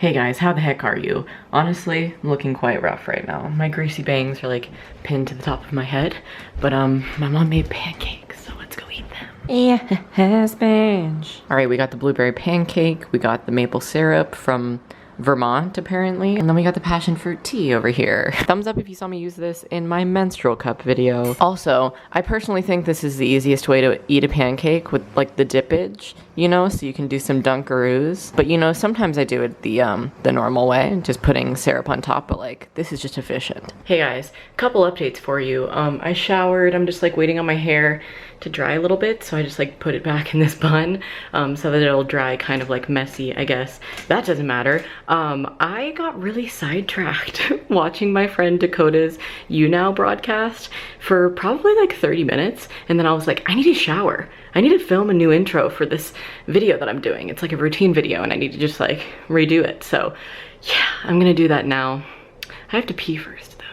Hey guys, how the heck are you? Honestly, I'm looking quite rough right now. My greasy bangs are like pinned to the top of my head, but my mom made pancakes, so let's go eat them. Yes, bench. All right, we got the blueberry pancake, we got the maple syrup from Vermont apparently, and then we got the passion fruit tea over here. Thumbs up if you saw me use this in my menstrual cup video. Also, I personally think this is the easiest way to eat a pancake with like the dippage, you know, so you can do some dunkaroos. But you know, sometimes I do it the normal way, just putting syrup on top, but like this is just efficient. Hey guys, couple updates for you. I showered, I'm just like waiting on my hair to dry a little bit, so I just like put it back in this bun so that it'll dry kind of like messy, I guess. That doesn't matter. I got really sidetracked watching my friend Dakota's You Now broadcast for probably like 30 minutes, and then I was like, I need to shower. I need to film a new intro for this video that I'm doing. It's like a routine video and I need to just like redo it. So yeah, I'm gonna do that now. I have to pee first though.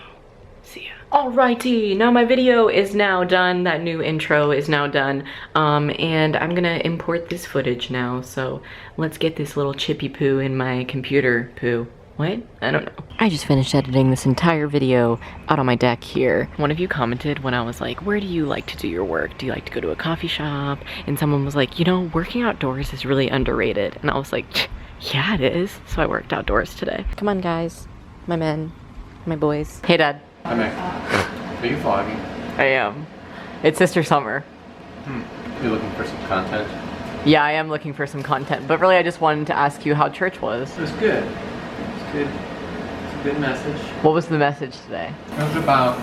See ya. Alrighty, now my video is now done. That new intro is now done. And I'm gonna import this footage now. So let's get this little chippy poo in my computer poo. What? I don't know. I just finished editing this entire video out on my deck here. One of you commented when I was like, where do you like to do your work? Do you like to go to a coffee shop? And someone was like, you know, working outdoors is really underrated. And I was like, yeah, it is. So I worked outdoors today. Come on, guys. My men. My boys. Hey, Dad. Hi, Meg. Are you vlogging? I am. It's Sister Summer. You're looking for some content? Yeah, I am looking for some content. But really, I just wanted to ask you how church was. It was good. It's good. It's a good message. What was the message today? It was about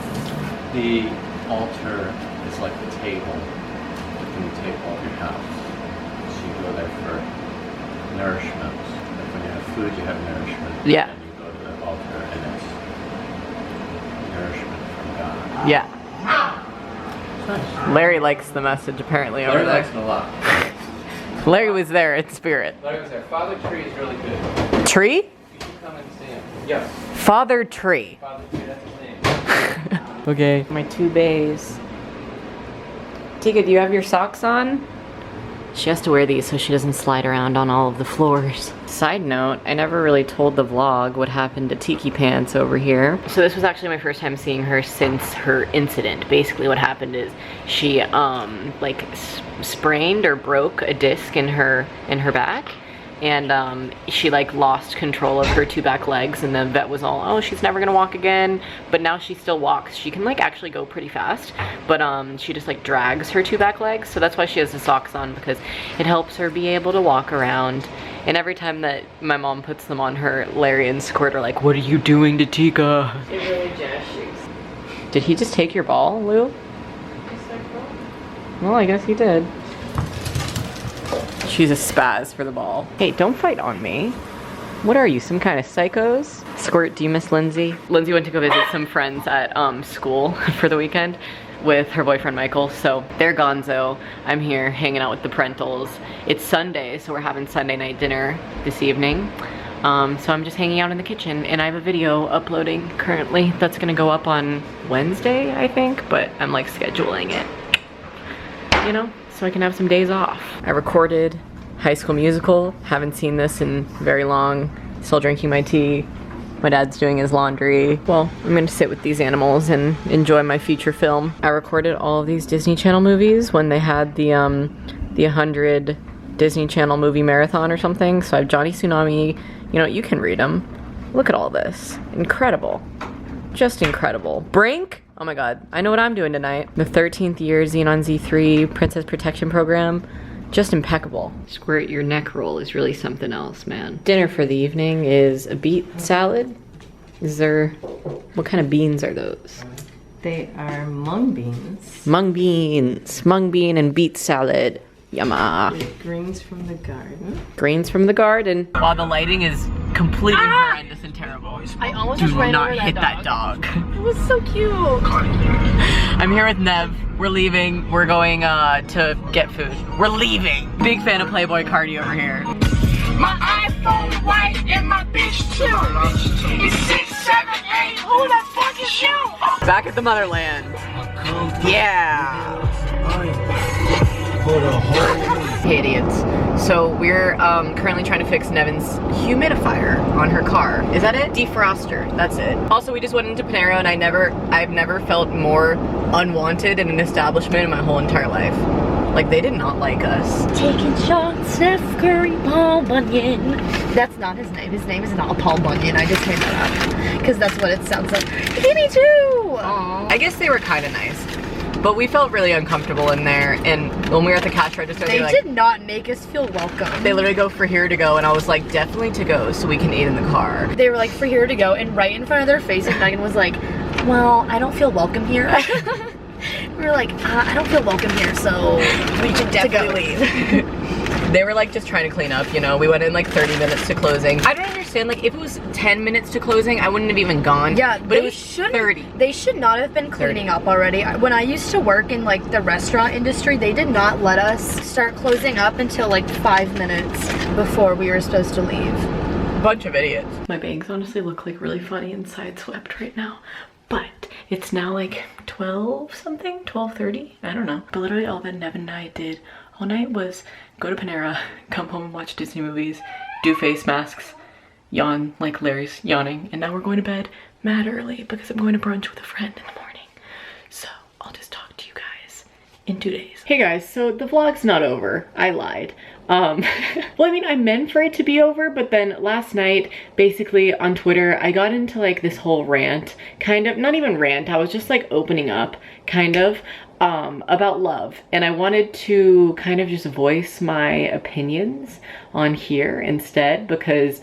the altar is like the table within the table of your house. So you go there for nourishment. Like when you have food, you have nourishment. Yeah. And you go to the altar and it's nourishment from God. Yeah. It's nice. Larry likes the message apparently over Larry there. likes it a lot. Larry was there in spirit. Larry was there. Father Tree is really good. Tree? You should come and see him. Yes. Father Tree. Father Tree, that's his name. Okay. My two bays. Tika, do you have your socks on? She has to wear these so she doesn't slide around on all of the floors. Side note, I never really told the vlog what happened to Tiki Pants over here. So this was actually my first time seeing her since her incident. Basically what happened is she like sprained or broke a disc in her back. And she like lost control of her two back legs, and the vet was all, oh, she's never gonna walk again. But now she still walks. She can like actually go pretty fast, but she just like drags her two back legs. So that's why she has the socks on, because it helps her be able to walk around. And every time that my mom puts them on her, Larry and Squirt are like, what are you doing to Tika? It really gestures. Did he just take your ball, Lou? Well, I guess he did. She's a spaz for the ball. Hey, don't fight on me. What are you, some kind of psychos? Squirt, do you miss Lindsay? Lindsay went to go visit some friends at school for the weekend with her boyfriend Michael, so they're gonzo. I'm here hanging out with the parentals. It's Sunday, so we're having Sunday night dinner this evening. So I'm just hanging out in the kitchen, and I have a video uploading currently that's gonna go up on Wednesday, I think, but I'm like scheduling it, you know, so I can have some days off. I recorded High School Musical. Haven't seen this in very long. Still drinking my tea. My dad's doing his laundry. Well, I'm gonna sit with these animals and enjoy my feature film. I recorded all of these Disney Channel movies when they had the 100 Disney Channel movie marathon or something. So I have Johnny Tsunami. You know, you can read them. Look at all this. Incredible. Just incredible. Brink? Oh my god, I know what I'm doing tonight. The 13th year Xenon Z3 Princess Protection Program. Just impeccable. Squirt, your neck roll is really something else, man. Dinner for the evening is a beet salad. Is there, what kind of beans are those? They are mung beans. Mung beans. Mung bean and beet salad. Yumma. With greens from the garden. Greens from the garden. Wow, the lighting is completely horrendous and terrible. I almost Do just ran not over hit that dog. It was so cute. I'm here with Nev. We're leaving. We're going to get food. We're leaving. Big fan of Playboy Cardi over here. My iPhone white and my bitch too. It's 6, 7, 8. Who the fuck is you? Back at the motherland. Yeah. For the whole Hey idiots. So we're currently trying to fix Nevin's humidifier on her car. Is that it? Defroster, that's it. Also, we just went into Panera and I've never felt more unwanted in an establishment in my whole entire life. Like, they did not like us. Taking shots, Steph Curry, Paul Bunyan. That's not his name. His name is not Paul Bunyan. I just made that up because that's what it sounds like. Me too. Aww. I guess they were kind of nice. But we felt really uncomfortable in there, and when we were at the cash register, they did not make us feel welcome. They literally go for here to go, and I was like, definitely to go, so we can eat in the car. They were like, for here to go, and right in front of their face, and Megan was like, well, I don't feel welcome here. We were like, I don't feel welcome here, so we should definitely leave. They were like just trying to clean up, you know. We went in like 30 minutes to closing. I don't understand, like if it was 10 minutes to closing, I wouldn't have even gone. Yeah, but it was 30. They should not have been cleaning up already. When I used to work in like the restaurant industry, they did not let us start closing up until like 5 minutes before we were supposed to leave. Bunch of idiots. My bangs honestly look like really funny and sideswept right now. But it's now like 12 something, 12:30, I don't know. But literally all that Nevin and I did all night was go to Panera, come home and watch Disney movies, do face masks, yawn like Larry's yawning, and now we're going to bed mad early because I'm going to brunch with a friend in the morning. So I'll just talk to you guys in 2 days. Hey guys, so the vlog's not over. I lied. Well, I mean, I meant for it to be over, but then last night, basically on Twitter, I got into like this whole rant, kind of, not even rant, I was just like opening up, kind of, about love. And I wanted to kind of just voice my opinions on here instead, because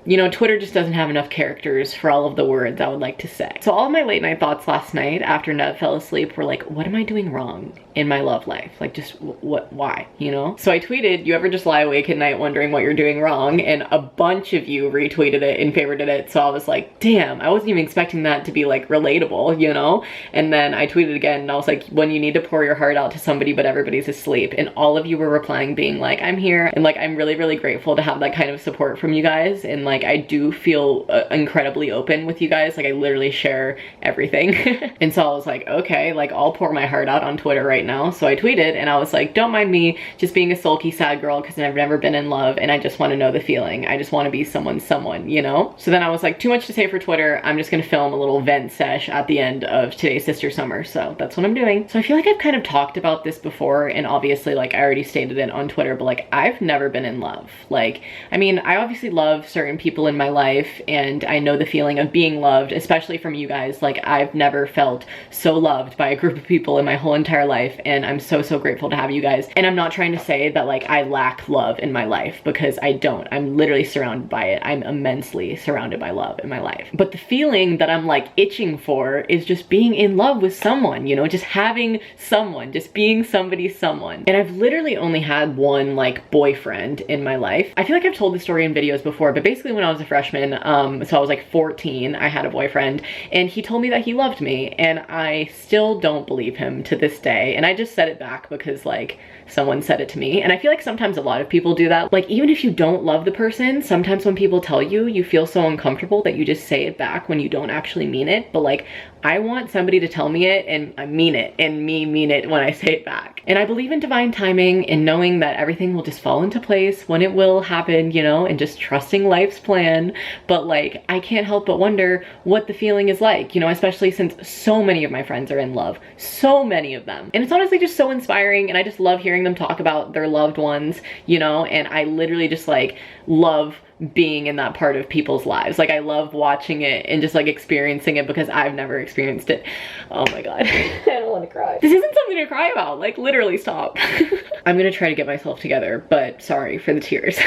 you know, Twitter just doesn't have enough characters for all of the words I would like to say. So all of my late night thoughts last night after Nev fell asleep were like, what am I doing wrong in my love life? Like just why, you know? So I tweeted, you ever just lie awake at night wondering what you're doing wrong? And a bunch of you retweeted it and favorited it. So I was like, damn, I wasn't even expecting that to be like relatable, you know? And then I tweeted again and I was like, when you need to pour your heart out to somebody but everybody's asleep. And all of you were replying being like, I'm here. And like, I'm really, really grateful to have that kind of support from you guys. And like, I do feel incredibly open with you guys. Like I literally share everything. And so I was like, okay, like I'll pour my heart out on Twitter right now. So I tweeted and I was like, don't mind me just being a sulky sad girl because I've never been in love and I just want to know the feeling. I just want to be someone, you know? So then I was like, too much to say for Twitter. I'm just gonna film a little vent sesh at the end of today's Sister Summer. So that's what I'm doing. So I feel like I've kind of talked about this before, and obviously like I already stated it on Twitter, but like I've never been in love. Like, I mean, I obviously love certain people in my life and I know the feeling of being loved, especially from you guys. Like I've never felt so loved by a group of people in my whole entire life, and I'm so grateful to have you guys. And I'm not trying to say that like I lack love in my life, because I don't. I'm literally surrounded by it. I'm immensely surrounded by love in my life. But the feeling that I'm like itching for is just being in love with someone, you know, just having someone, just being somebody's someone. And I've literally only had one like boyfriend in my life. I feel like I've told this story in videos before, but basically when I was a freshman, so I was like 14, I had a boyfriend and he told me that he loved me, and I still don't believe him to this day. And I just said it back because like someone said it to me. And I feel like sometimes a lot of people do that. Like even if you don't love the person, sometimes when people tell you, you feel so uncomfortable that you just say it back when you don't actually mean it. But like I want somebody to tell me it and I mean it, and mean it when I say it back. And I believe in divine timing and knowing that everything will just fall into place when it will happen, you know, and just trusting life's plan. But like I can't help but wonder what the feeling is like, you know, especially since so many of my friends are in love, so many of them. And it's honestly just so inspiring, and I just love hearing them talk about their loved ones, you know, and I literally just like love being in that part of people's lives. Like I love watching it and just like experiencing it because I've never experienced it. Oh my god. I don't want to cry. This isn't something to cry about, like literally stop. I'm gonna try to get myself together, but sorry for the tears.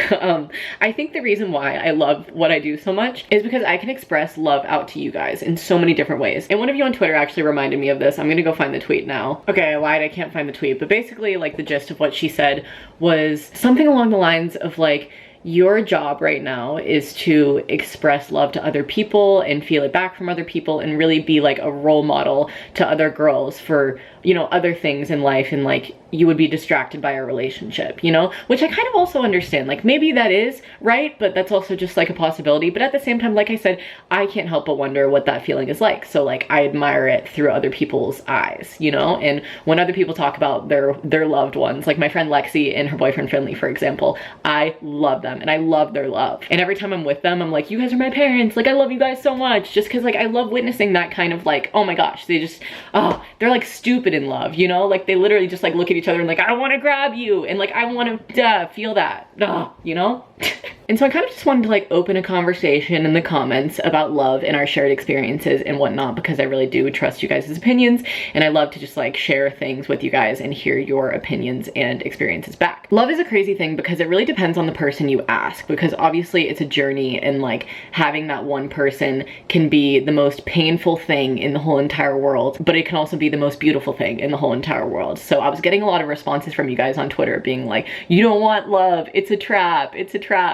I think the reason why I love what I do so much is because I can express love out to you guys in so many different ways. And one of you on Twitter actually reminded me of this. I'm gonna go find the tweet now. Okay, I lied, I can't find the tweet, but basically like the gist of what she said was something along the lines of like, your job right now is to express love to other people and feel it back from other people and really be like a role model to other girls for you know, other things in life, and like you would be distracted by a relationship, you know, which I kind of also understand. Like maybe that is right, but that's also just like a possibility. But at the same time, like I said, I can't help but wonder what that feeling is like. So like I admire it through other people's eyes, you know. And when other people talk about their loved ones, like my friend Lexi and her boyfriend Finley, for example, I love them and I love their love. And every time I'm with them, I'm like, you guys are my parents, like I love you guys so much, just because like I love witnessing that kind of like, oh my gosh, they just, oh, they're like stupid in love, you know, like they literally just like look at each other and like, I want to grab you, and like I want to feel that, you know. And so I kind of just wanted to like open a conversation in the comments about love and our shared experiences and whatnot, because I really do trust you guys' opinions, and I love to just like share things with you guys and hear your opinions and experiences back. Love is a crazy thing because it really depends on the person you ask, because obviously it's a journey, and like having that one person can be the most painful thing in the whole entire world, but it can also be the most beautiful thing in the whole entire world. So I was getting a lot of responses from you guys on Twitter being like, you don't want love, it's a trap,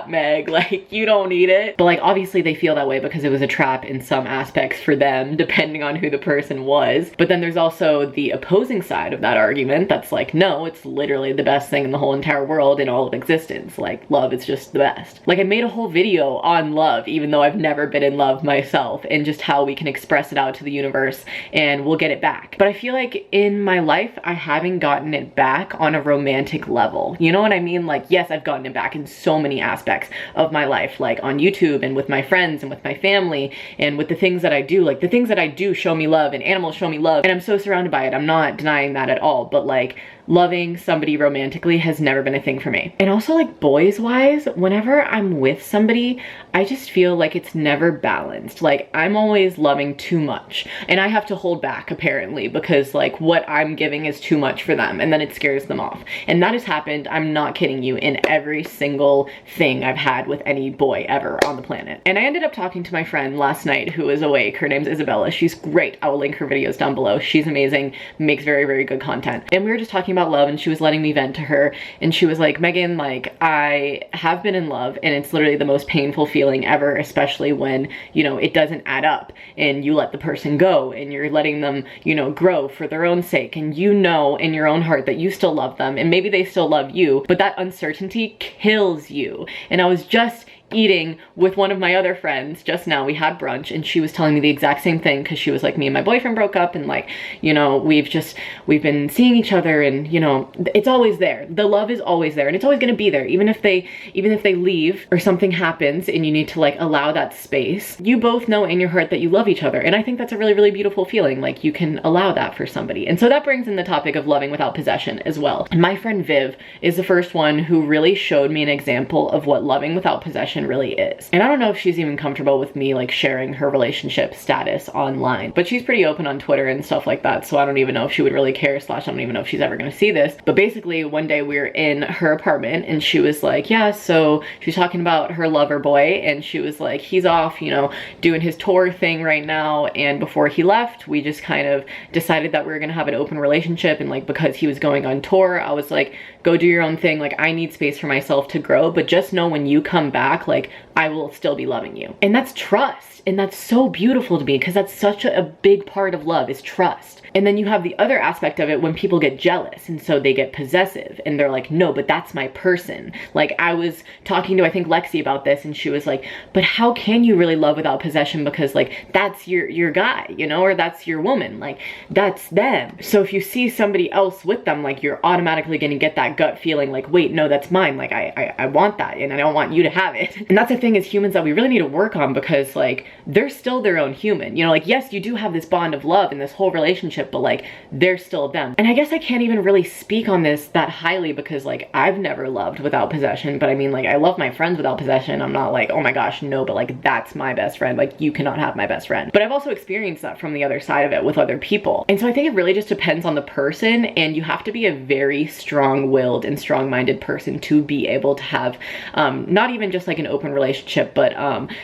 Meg, like you don't need it. But like obviously they feel that way because it was a trap in some aspects for them, depending on who the person was. But then there's also the opposing side of that argument that's like, no, it's literally the best thing in the whole entire world, in all of existence. Like love is just the best. Like I made a whole video on love, even though I've never been in love myself, and just how we can express it out to the universe and we'll get it back. But I feel like in my life, I haven't gotten it back on a romantic level. You know what I mean? Like, yes, I've gotten it back in so many aspects of my life, like on YouTube and with my friends and with my family and with the things that I do. Like the things that I do show me love, and animals show me love, and I'm so surrounded by it. I'm not denying that at all, but like loving somebody romantically has never been a thing for me. And also like boys wise, whenever I'm with somebody, I just feel like it's never balanced. Like I'm always loving too much, and I have to hold back apparently, because like what I'm giving is too much for them, and then it scares them off. And that has happened, I'm not kidding you, in every single thing I've had with any boy ever on the planet. And I ended up talking to my friend last night who is awake. Her name's Isabella. She's great. I will link her videos down below. She's amazing, makes very, very good content. And we were just talking about love, and she was letting me vent to her, and she was like, Megan, like I have been in love, and it's literally the most painful feeling ever, especially when, you know, it doesn't add up and you let the person go and you're letting them, you know, grow for their own sake, and you know in your own heart that you still love them, and maybe they still love you, but that uncertainty kills you. And I was just eating with one of my other friends just now. We had brunch, and she was telling me the exact same thing, because she was like, me and my boyfriend broke up, and like, you know, we've been seeing each other, and you know, it's always there. The love is always there, and it's always going to be there, even if they leave or something happens and you need to like allow that space. You both know in your heart that you love each other, and I think that's a really, really beautiful feeling. Like you can allow that for somebody. And so that brings in the topic of loving without possession as well. And my friend Viv is the first one who really showed me an example of what loving without possession really is. And I don't know if she's even comfortable with me like sharing her relationship status online, but she's pretty open on Twitter and stuff like that, so I don't even know if she would really care, / I don't even know if she's ever gonna see this. But basically one day we were in her apartment, and she was like, yeah, so she's talking about her lover boy, and she was like, he's off, you know, doing his tour thing right now, and before he left we just kind of decided that we were gonna have an open relationship, and like because he was going on tour, I was like, go do your own thing, like I need space for myself to grow, but just know when you come back, like I will still be loving you. And that's trust. And that's so beautiful to me, because that's such a big part of love, is trust. And then you have the other aspect of it when people get jealous, and so they get possessive, and they're like, no, but that's my person. Like I was talking to, I think, Lexi about this, and she was like, but how can you really love without possession, because like that's your guy, you know, or that's your woman, like that's them. So if you see somebody else with them, like you're automatically gonna get that gut feeling like, wait, no, that's mine, like I want that, and I don't want you to have it. And that's the thing as humans that we really need to work on, because like they're still their own human, you know, like yes, you do have this bond of love in this whole relationship, but like they're still them. And I guess I can't even really speak on this that highly, because like I've never loved without possession, but I mean, like I love my friends without possession. I'm not like, oh my gosh, no, but like that's my best friend, like you cannot have my best friend. But I've also experienced that from the other side of it with other people. And so I think it really just depends on the person, and you have to be a very strong-willed and strong-minded person to be able to have not even just like an open relationship, but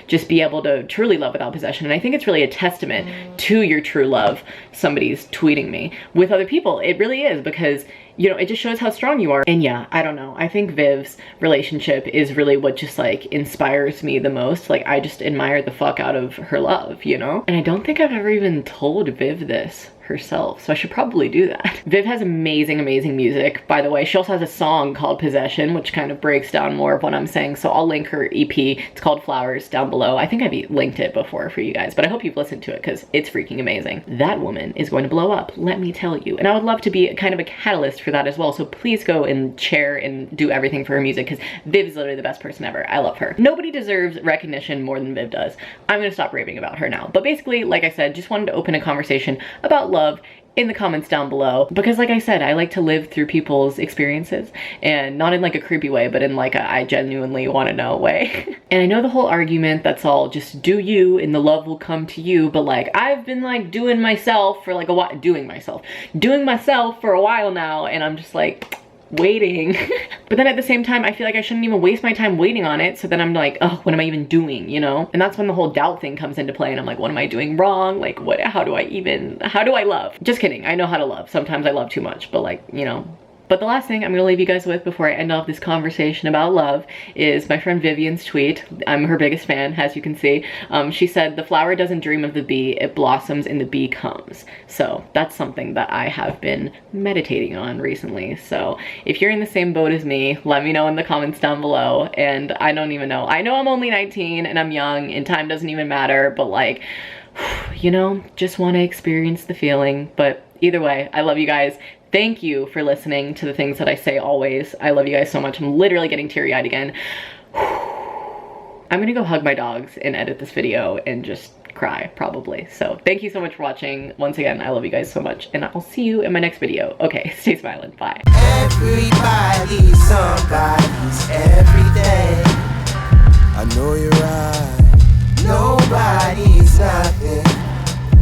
just be able to truly love without possession. And I think it's really a testament to your true love. Somebody's tweeting me with other people. It really is, because you know, it just shows how strong you are. And yeah, I don't know, I think Viv's relationship is really what just like inspires me the most. Like I just admire the fuck out of her love, you know. And I don't think I've ever even told Viv this. herself, so I should probably do that. Viv has amazing, amazing music, by the way. She also has a song called Possession, which kind of breaks down more of what I'm saying, so I'll link her EP. It's called Flowers down below. I think I've linked it before for you guys, but I hope you've listened to it because it's freaking amazing. That woman is going to blow up, let me tell you, and I would love to be kind of a catalyst for that as well, so please go and share and do everything for her music because Viv is literally the best person ever. I love her. Nobody deserves recognition more than Viv does. I'm gonna stop raving about her now, but basically, like I said, just wanted to open a conversation about love in the comments down below because, like I said, I like to live through people's experiences, and not in like a creepy way, but in like a I genuinely want to know way. And I know the whole argument that's all just do you and the love will come to you, but like I've been like doing myself for like a while, doing myself for a while now, and I'm just like waiting. But then at the same time, I feel like I shouldn't even waste my time waiting on it, so then I'm like, oh, what am I even doing, you know? And that's when the whole doubt thing comes into play, and I'm like, what am I doing wrong? Like, what, how do I love? Just kidding, I know how to love. Sometimes I love too much, but like, you know. But the last thing I'm gonna leave you guys with before I end off this conversation about love is my friend Vivian's tweet. I'm her biggest fan, as you can see. She said, the flower doesn't dream of the bee, it blossoms and the bee comes. So that's something that I have been meditating on recently. So if you're in the same boat as me, let me know in the comments down below. And I don't even know. I know I'm only 19 and I'm young and time doesn't even matter, but like, you know, just want to experience the feeling. But either way, I love you guys. Thank you for listening to the things that I say always. I love you guys so much. I'm literally getting teary-eyed again. I'm gonna go hug my dogs and edit this video and just cry, probably. So thank you so much for watching. Once again, I love you guys so much, and I'll see you in my next video. Okay, stay smiling. Bye. Everybody's somebody's every day. I know you're right. Nobody's nothing.